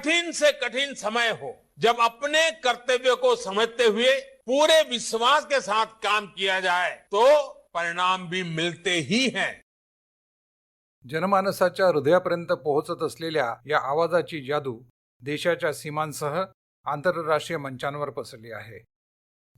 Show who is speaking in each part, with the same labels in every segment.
Speaker 1: कठिन से कठिन समय हो, जब अपने कर्तव्य को समझते हुए पूरे विश्वास के साथ काम किया जाए तो परिणाम भी मिलते ही हैं।
Speaker 2: जनमानसाच्या हृदयापर्यंत पोहोचत असलेल्या या आवाजाची जादू देशाच्या सीमांसह आंतरराष्ट्रीय मंचांवर पसरली आहे.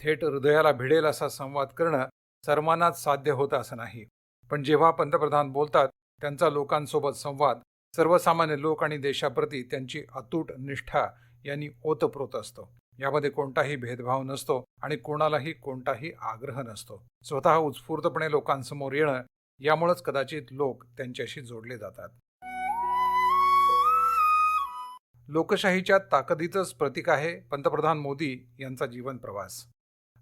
Speaker 2: थेट हृदयाला भिडेल असा संवाद करणं सर्वांनाच साध्य होतं असं नाही. पण जेव्हा पंतप्रधान बोलतात त्यांचा लोकांसोबत संवाद सर्वसामान्य लोक आणि देशाप्रती त्यांची अतूट निष्ठा यांनी ओतप्रोत असतो. यामध्ये कोणताही भेदभाव नसतो आणि कोणालाही कोणताही आग्रह नसतो. स्वतः उत्स्फूर्तपणे लोकांसमोर येणं, यामुळेच कदाचित लोक त्यांच्याशी जोडले जातात. लोकशाहीच्या ताकदीचंच प्रतीक आहे पंतप्रधान मोदी यांचा जीवन प्रवास.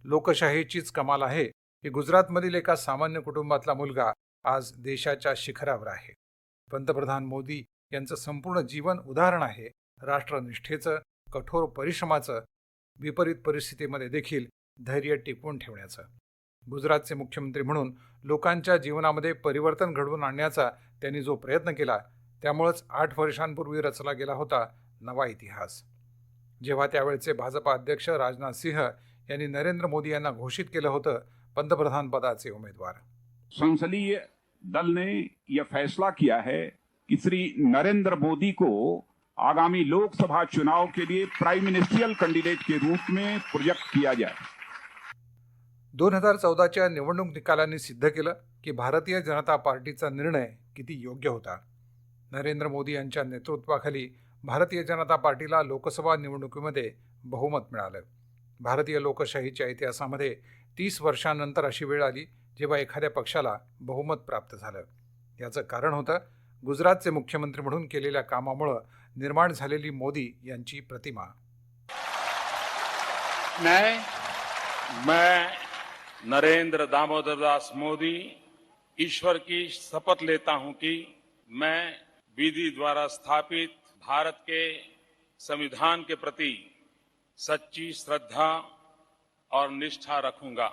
Speaker 2: लोकशाहीचीच कमाल आहे की गुजरातमधील एका सामान्य कुटुंबातला मुलगा आज देशाच्या शिखरावर आहे. पंतप्रधान मोदी यांचं संपूर्ण जीवन उदाहरण आहे राष्ट्रनिष्ठेचं, कठोर परिश्रमाचं, विपरीत परिस्थितीमध्ये देखील धैर्य टिकवून ठेवण्याचं. गुजरातचे मुख्यमंत्री म्हणून लोकांच्या जीवनामध्ये परिवर्तन घडवून आणण्याचा त्यांनी जो प्रयत्न केला, त्यामुळेच 8 वर्षांपूर्वी रचला गेला होता नवा इतिहास. जेव्हा त्यावेळचे भाजपा अध्यक्ष राजनाथ सिंह यांनी नरेंद्र मोदी यांना घोषित केलं होतं पंतप्रधान पदाचे उमेदवार.
Speaker 3: संसदीय दल ने यह फैसला किया है कि श्री नरेंद्र मोदी को आगामी लोकसभा चुनाव के लिए प्राइम मिनिस्ट्रियल कैंडिडेट के रूप में प्रोजेक्ट किया जाए.
Speaker 2: 2014च्या निवडणूक निकालांनी सिद्ध केलं की भारतीय जनता पार्टीचा निर्णय किती योग्य होता. नरेंद्र मोदी यांच्या नेतृत्वाखाली भारतीय जनता पार्टीला लोकसभा निवडणुकीमध्ये बहुमत मिळालं. भारतीय लोकशाहीच्या इतिहासामध्ये 30 वर्षांनंतर अशी वेळ आली जेव्हा एखाद्या पक्षाला बहुमत प्राप्त झालं. याचं कारण होतं गुजरातचे मुख्यमंत्री म्हणून केलेल्या कामामुळे निर्माण झालेली मोदी यांची प्रतिमा.
Speaker 1: मैं नरेंद्र दामोदर दास मोदी ईश्वर की शपथ लेता हूं कि मैं विधि द्वारा स्थापित भारत के संविधान के प्रति सच्ची श्रद्धा और निष्ठा रखूंगा.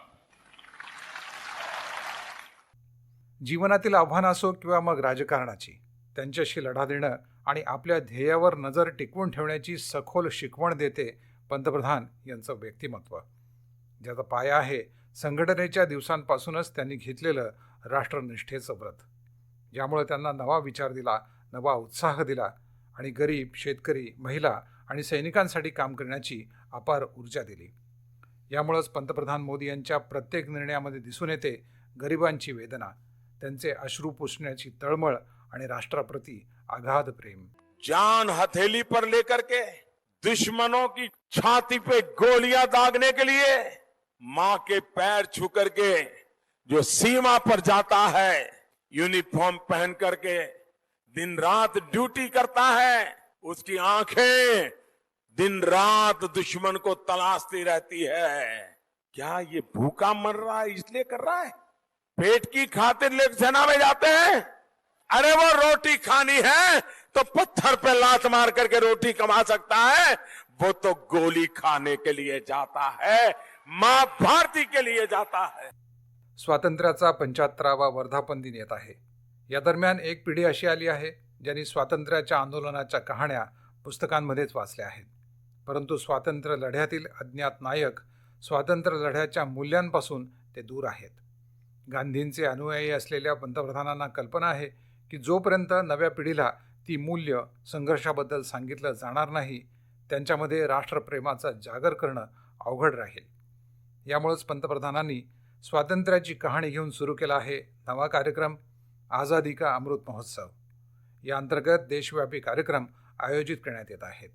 Speaker 2: जीवनातील आव्हान असो किंवा मग राजकारणाची, त्यांच्याशी लढा देणं आणि आपल्या ध्येयावर नजर टिकवून ठेवण्याची सखोल शिकवण देते पंतप्रधान यांचं व्यक्तिमत्व. ज्याचा पाया आहे संघटनेच्या दिवसांपासूनच त्यांनी घेतलेलं राष्ट्रनिष्ठेचं व्रत, ज्यामुळे त्यांना नवा विचार दिला, नवा उत्साह दिला आणि गरीब, शेतकरी, महिला आणि सैनिकांसाठी काम करण्याची अपार ऊर्जा दिली. यामुळेच पंतप्रधान मोदी यांच्या प्रत्येक निर्णयामध्ये दिसून येते गरिबांची वेदना, त्यांचे अश्रू पुसण्याची तळमळ आणि राष्ट्राप्रती अगाध प्रेम.
Speaker 1: जान हथेली पर लेकर के दुश्मनों की छाती पे गोलियां दागने के लिए मां के पैर छू करके जो सीमा पर जाता है, यूनिफॉर्म पहन करके दिन रात ड्यूटी करता है, उसकी आंखें दिन रात दुश्मन को तलाशती रहती है. क्या ये भूखा मर रहा है इसलिए कर रहा है? पेट की खातिर लोग सेना में जाते हैं. अरे वो रोटी खानी है तो पत्थर पे लात मार करके रोटी कमा सकता है, वो तो गोली खाने के लिए जाता है, मां भारती के लिए जाता है.
Speaker 2: स्वातंत्र्याचा 75वा वर्धापन दिन येत आहे. या दरम्यान एक पिढी अशी आली आहे ज्यांनी स्वातंत्र्याच्या आंदोलनाच्या कहाण्या पुस्तकांमध्येच वाचल्या आहेत. परंतु स्वातंत्र्य लढ्यातील अज्ञात नायक स्वातंत्र्य लढ्याच्या मूल्यांपासून ते दूर आहेत. गांधींचे अनुयायी असलेल्या पंतप्रधानांना कल्पना आहे की जोपर्यंत नव्या पिढीला ती मूल्य संघर्षाबद्दल सांगितलं जाणार नाही, त्यांच्यामध्ये राष्ट्रप्रेमाचा जागर करणं अवघड राहील. यामुळेच पंतप्रधानांनी स्वातंत्र्याची कहाणी घेऊन सुरू केला आहे नवा कार्यक्रम आझादी का अमृत महोत्सव. या अंतर्गत देशव्यापी कार्यक्रम आयोजित करण्यात येत आहेत.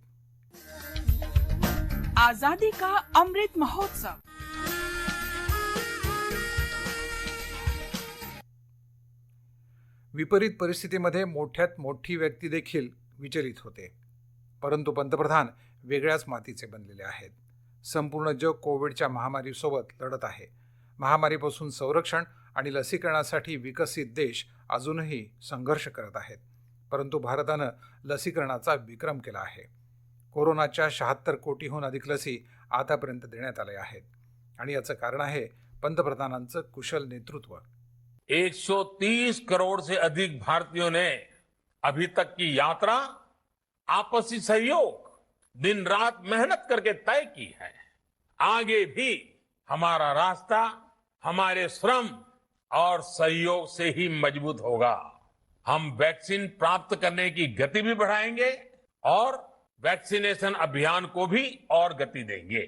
Speaker 4: आजादी का अमृत महोत्सव.
Speaker 2: विपरीत परिस्थितीमध्ये मोठ्यात मोठी व्यक्ती देखील विचलित होते, परंतु पंतप्रधान वेगळ्याच मातीचे बनलेले आहेत. संपूर्ण जग कोविडच्या महामारीसोबत लढत आहे. महामारीपासून संरक्षण आणि लसीकरणासाठी विकसित देश अजूनही संघर्ष करत आहेत. परंतु भारतानं लसीकरणाचा विक्रम केला आहे. कोरोनाच्या 76 कोटीहून अधिक लसी आतापर्यंत देण्यात आल्या आहेत आणि याचं कारण आहे पंतप्रधानांचं कुशल नेतृत्व.
Speaker 1: 130 करोड़ से अधिक भारतीयों ने अभी तक की यात्रा आपसी सहयोग दिन रात मेहनत करके तय की है। आगे भी हमारा रास्ता हमारे श्रम और सहयोग से ही मजबूत होगा। हम वैक्सीन प्राप्त करने की गति भी बढ़ाएंगे और वैक्सीनेशन अभियान को भी और गति देंगे।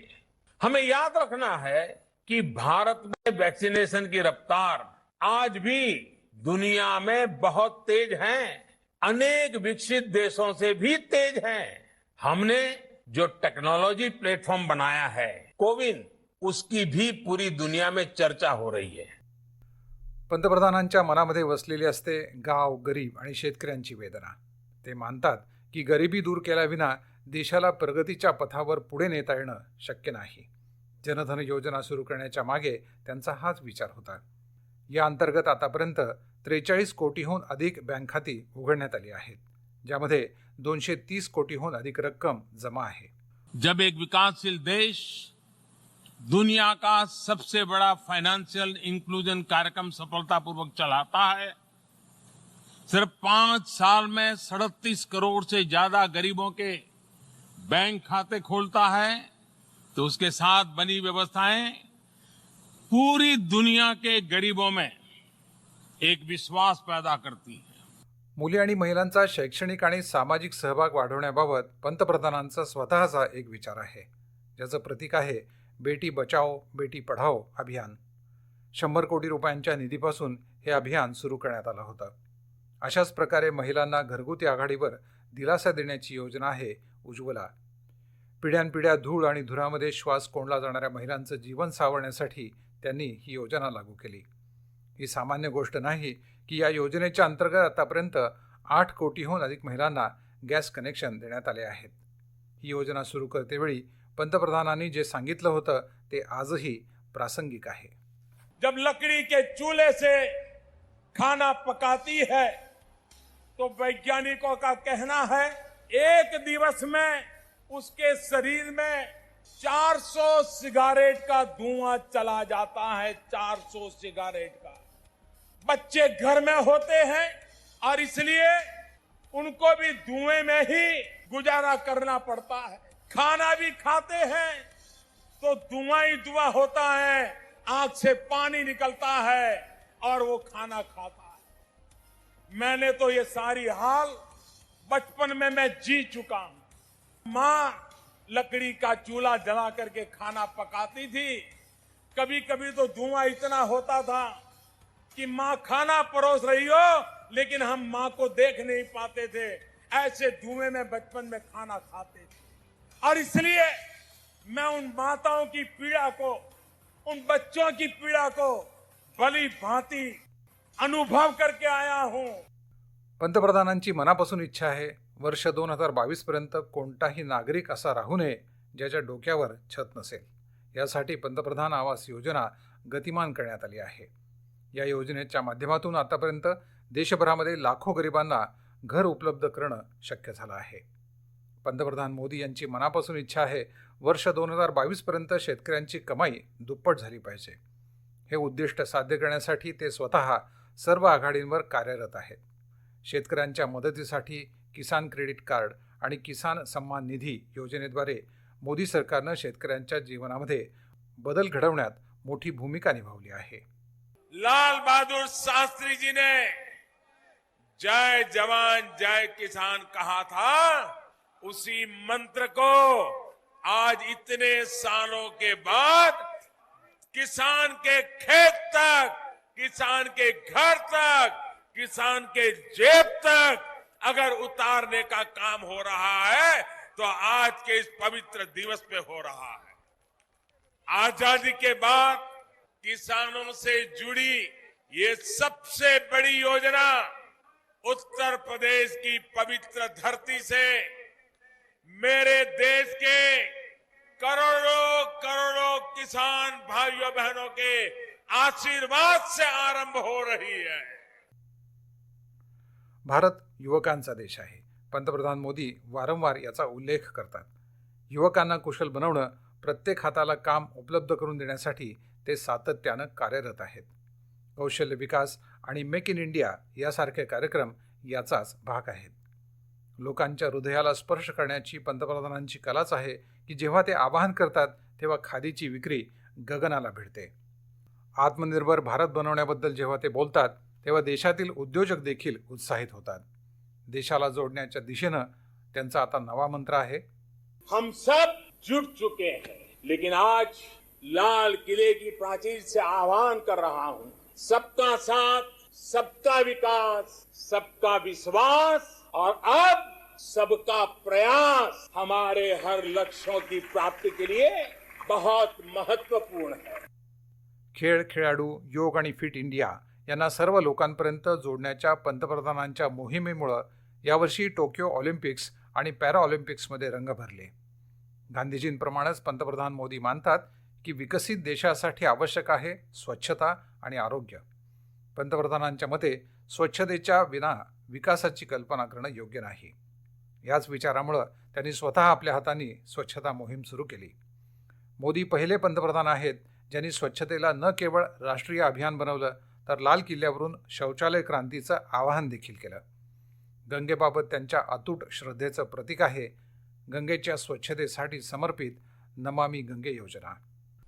Speaker 1: हमें याद रखना है कि भारत में वैक्सीनेशन की रफ्तार आज भी दुनिया में बहुत तेज है, अनेक विकसित देशों से भी तेज है। हमने जो टेक्नोलॉजी प्लेटफॉर्म बनाया है कोविन, उसकी भी पूरी दुनिया में चर्चा हो रही है।
Speaker 2: पंतप्रधानांच्या मनामध्ये वसलेली असते गाव, गरीब आणि शेतकऱ्यांची वेदना. ते मानतात की गरिबी दूर केल्याविना देशाला प्रगतीच्या पथावर पुढे नेता येणं शक्य नाही. जनधन योजना सुरू करण्याच्या मागे त्यांचा हाच विचार होता. या अंतर्गत आतापर्यंत 43 कोटीहून अधिक बँक खाती उघडण्यात आली आहेत, ज्यामध्ये 230 कोटीहून अधिक रक्कम जमा आहे.
Speaker 5: जब एक विकासशील देश दुनिया का सबसे बड़ा फाइनेंशियल इंक्लूजन कार्यक्रम सफलतापूर्वक चलाता है, सिर्फ 5 साल में 37 करोड़ से ज्यादा गरीबों के बैंक खाते खोलता है, तो उसके साथ बनी व्यवस्थाएं पूरी दुनिया के गरीबों में एक विश्वास पैदा करती है.
Speaker 2: मुली आणि महिलांचा शैक्षणिक आणि सामाजिक सहभाग वाढवण्याबाबत पंतप्रधानांचा स्वतःचा एक विचार आहे, ज्याचं प्रतीक आहे बेटी बचाओ बेटी पढाओ अभियान. 100 कोटी रुपयांच्या निधीपासून हे अभियान सुरू करण्यात आलं होतं. अशाच प्रकारे महिलांना घरगुती आघाडीवर दिलासा देण्याची योजना आहे उज्ज्वला. पिढ्यानपिढ्या धूळ आणि धुरामध्ये श्वास कोंडला जाणाऱ्या महिलांचं जीवन सावरण्यासाठी त्यांनी ही योजना लागू केली. ही सामान्य गोष्ट नाही की या योजनेच्या अंतर्गत आतापर्यंत 8 कोटीहून अधिक महिलांना गॅस कनेक्शन देण्यात आले आहेत. ही योजना सुरू करतेवेळी पंतप्रधानांनी जे सांगितलं होतं ते आजही प्रासंगिक आहे.
Speaker 1: जब लकड़ी के चूल्हे से खाना पकाती है तो वैज्ञानिकों का कहना है एक दिवस में उसके शरीर में 400 सिगारेट का धुआं चला जाता है. 400 सिगारेट का. बच्चे घर में होते हैं और इसलिए उनको भी धुएं में ही गुजारा करना पड़ता है. खाना भी खाते हैं तो धुआं ही धुआं होता है, आंख से पानी निकलता है और वो खाना खाता है. मैंने तो ये सारी हाल बचपन में मैं जी चुका हूं. मां लकड़ी का चूल्हा जला करके खाना पकाती थी. कभी कभी तो धुआं इतना होता था कि मां खाना परोस रही हो लेकिन हम मां को देख नहीं पाते थे. ऐसे धुएं में बचपन में खाना खाते थे. और इसलिए मैं उन माताओं की पीड़ा को, उन बच्चों की पीड़ा को भली भांति अनुभव करके आया हूं.
Speaker 2: पंतप्रधानांची मनापासून इच्छा आहे वर्ष 2022 पर्यंत कोणताही नागरिक असा राहू नये ज्याच्या डोक्यावर छत नसेल. यासाठी पंतप्रधान आवास योजना गतिमान करण्यात आली आहे. या योजनेच्या माध्यमातून आतापर्यंत देशभरामध्ये लाखो गरिबांना घर उपलब्ध करणं शक्य झालं आहे. पंतप्रधान मोदी यांची मनापासून इच्छा आहे वर्ष 2022 पर्यंत शेतकऱ्यांची कमाई दुप्पट झाली पाहिजे. हे उद्दिष्ट साध्य करण्यासाठी ते स्वतः सर्व आघाडींवर कार्यरत आहेत. शेतकऱ्यांच्या मदतीसाठी किसान क्रेडिट कार्ड आणि किसान सन्मान निधी योजनेद्वारे मोदी सरकारनं शेतकऱ्यांच्या जीवनामध्ये बदल घडवण्यात मोठी भूमिका निभावली आहे.
Speaker 1: लाल बहादुर शास्त्री जी ने जय जवान जय किसान कहा था, उसी मंत्र को आज इतने सालों के बाद किसान के खेत तक, किसान के घर तक, किसान के जेब तक अगर उतारने का काम हो रहा है तो आज के इस पवित्र दिवस पे हो रहा है. आजादी के बाद किसानों से जुड़ी ये सबसे बड़ी योजना उत्तर प्रदेश की पवित्र धरती से मेरे देश के करोड़ों करोड़ों किसान भाइयों बहनों के आशीर्वाद से आरंभ हो रही है.
Speaker 2: भारत युवकांचा देश आहे. पंतप्रधान मोदी वारंवार याचा उल्लेख करतात. युवकांना कुशल बनवणं, प्रत्येक हाताला काम उपलब्ध करून देण्यासाठी ते सातत्यानं कार्यरत आहेत. कौशल्य विकास आणि मेक इन इंडिया यासारखे कार्यक्रम याचाच भाग आहेत. लोकांच्या हृदयाला स्पर्श करण्याची पंतप्रधानांची कलाच आहे की जेव्हा ते आवाहन करतात तेव्हा खादीची विक्री गगनाला भिडते. आत्मनिर्भर भारत बनवण्याबद्दल जेव्हा ते बोलतात तेव्हा देशातील उद्योजक देखील उत्साहित होतात. देशाला जोडण्याच्या दिशेनं त्यांचा आता नवा मंत्र आहे.
Speaker 1: हम सब जुट चुके हैं, लेकिन आज लाल किले की प्राचीर से आह्वान कर रहा हूं, सबका साथ, सबका विकास, सबका विश्वास और अब सबका प्रयास हमारे हर लक्ष्यों की प्राप्ति के लिए बहुत महत्वपूर्ण है.
Speaker 2: खेळ, खेळाडू, योग आणि फिट इंडिया यांना सर्व लोकांपर्यंत जोडण्याच्या पंतप्रधानांच्या मोहिमेमुळे यावर्षी टोकियो ऑलिम्पिक्स आणि पॅरा ऑलिम्पिक्समध्ये रंग भरले. गांधीजींप्रमाणेच पंतप्रधान मोदी मानतात की विकसित देशासाठी आवश्यक आहे स्वच्छता आणि आरोग्य. पंतप्रधानांच्या मते स्वच्छतेच्या विना विकासाची कल्पना करणं योग्य नाही. याच विचारामुळे त्यांनी स्वतः आपल्या हातांनी स्वच्छता मोहीम सुरू केली. मोदी पहिले पंतप्रधान आहेत ज्यांनी स्वच्छतेला न केवळ राष्ट्रीय अभियान बनवलं तर लाल किल्ल्यावरून शौचालय क्रांतीचं आवाहन देखील केलं. गंगेबाबत त्यांच्या अतूट श्रद्धेचं प्रतीक आहे गंगेच्या स्वच्छतेसाठी समर्पित नमामि गंगे योजना.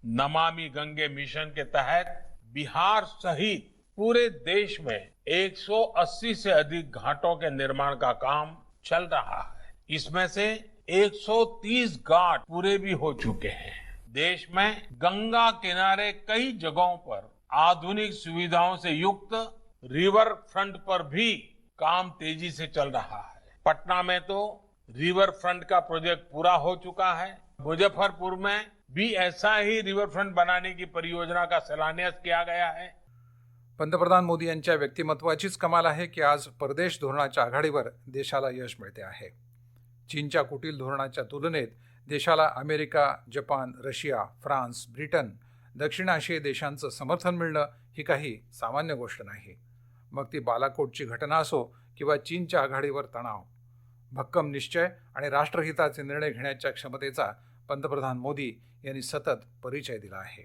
Speaker 5: नमामि गंगे मिशन के तहत बिहार सहित पूरे देश में 180 से अधिक घाटों के निर्माण का काम चल रहा है. इसमें से 130 घाट पूरे भी हो चुके हैं. देश में गंगा किनारे कई जगहों पर आधुनिक सुविधाओं से युक्त रिवर फ्रंट पर भी काम तेजी से चल रहा है. पटना में तो रिवर फ्रंट का प्रोजेक्ट पूरा हो चुका है. मुजफ्फरपुर में भी ऐसा ही रिवर फ्रंट बनाने की परियोजना का शिलान्यास किया गया है.
Speaker 2: पंतप्रधान मोदी यांच्या व्यक्तिमत्वाचीच कमाल आहे की आज परदेश धोरणाच्या आघाडीवर देशाला यश मिळते आहे. चीनच्या कुटील धोरणाच्या तुलनेत देशाला America, Japan, Russia, France, Britain, दक्षिण आशियाई देशांचं समर्थन मिळणं ही काही सामान्य गोष्ट नाही. मग ती बालाकोटची घटना असो किंवा चीनच्या आघाडीवर तणाव. भक्कम निश्चय आणि राष्ट्रहिताचे निर्णय घेण्याच्या क्षमतेचा पंतप्रधान मोदी यांनी सतत परिचय दिला आहे.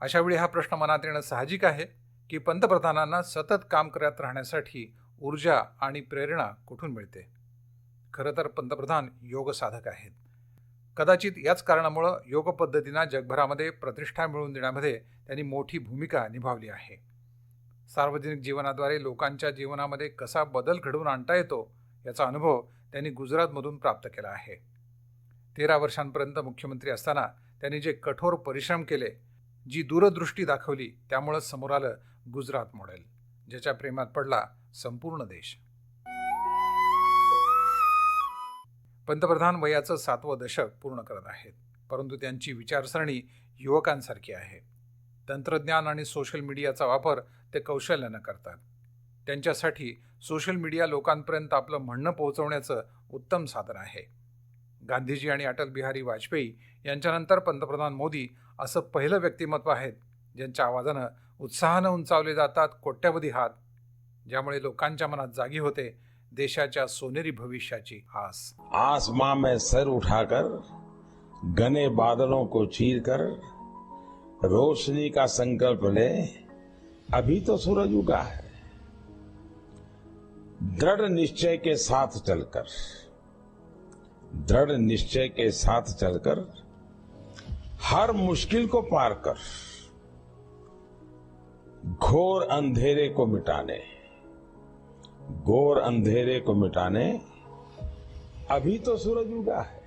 Speaker 2: अशावेळी हा प्रश्न मनात येणं साहजिक आहे की पंतप्रधानांना सतत काम करत राहण्यासाठी ऊर्जा आणि प्रेरणा कुठून मिळते. खरं तर पंतप्रधान योग साधक आहेत. कदाचित याच कारणामुळं योग पद्धतींना जगभरामध्ये प्रतिष्ठा मिळवून देण्यामध्ये त्यांनी मोठी भूमिका निभावली आहे. सार्वजनिक जीवनाद्वारे लोकांच्या जीवनामध्ये कसा बदल घडवून आणता येतो याचा अनुभव त्यांनी गुजरातमधून प्राप्त केला आहे. 13 वर्षांपर्यंत मुख्यमंत्री असताना त्यांनी जे कठोर परिश्रम केले, जी दूरदृष्टी दाखवली, त्यामुळं समोर आलं गुजरात मॉडेल, ज्याच्या प्रेमात पडला संपूर्ण देश. पंतप्रधान वयाचं 7वं दशक पूर्ण करत आहेत, परंतु त्यांची विचारसरणी युवकांसारखी आहे. तंत्रज्ञान आणि सोशल मीडियाचा वापर ते कौशल्यानं करतात. त्यांच्यासाठी सोशल मीडिया लोकांपर्यंत आपलं म्हणणं पोहोचवण्याचं उत्तम साधन आहे. गांधीजी आणि अटल बिहारी वाजपेयी यांच्यानंतर पंतप्रधान मोदी असं पहिलं व्यक्तिमत्व आहेत ज्यांच्या आवाजानं उत्साहानं उंचावले जातात कोट्यवधी हात, ज्यामुळे लोकांच्या मनात जागी होते देशाच्या सोनेरी भविष्याची आस.
Speaker 6: आसमां में सर उठाकर घने बादलों को चीरकर रोशनी का संकल्प ले, अभी तो सूरज उगा है. दृढ़ निश्चय के साथ चलकर, दृढ़ निश्चय के साथ चलकर हर मुश्किल को पार कर घोर अंधेरे को मिटाने, घोर अंधेरे को मिटाने अभी तो सूरज उगा है.